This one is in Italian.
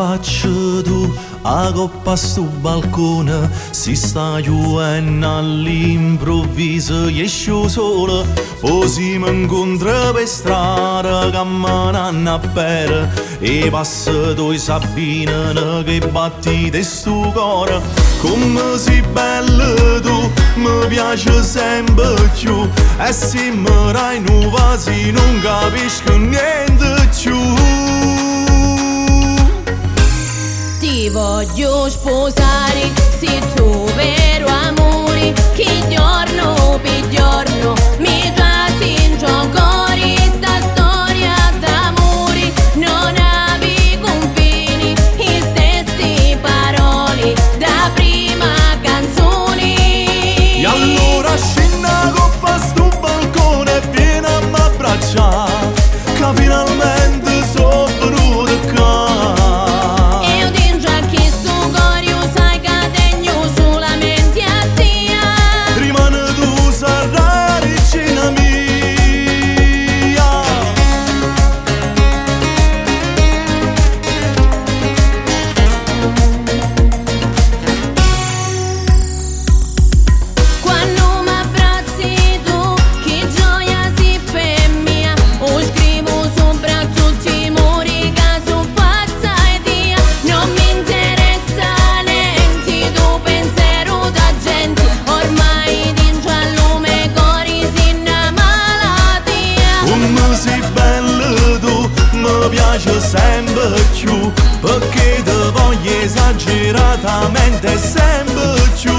faccia tu, a coppa sto balcone, si sta chiudendo all'improvviso, esce il sole, poi si mi incontra per strada, camminando a per, e passa due sabine che batti di sto cuore, come sei bella tu, mi piace sempre più, e se mi dai nuova si non capisco niente più. Ti voglio sposare, sei tu vero amore, che giorno per giorno mi tratti in cuore, sta storia d'amore non ave confini, i stessi parole da prima canzone. E allora scenda coppa sto balcone e vieni a m'abbracciare, che finalmente sono venuto qua. Mi piace sempre più, perché ti voglio esageratamente sempre più.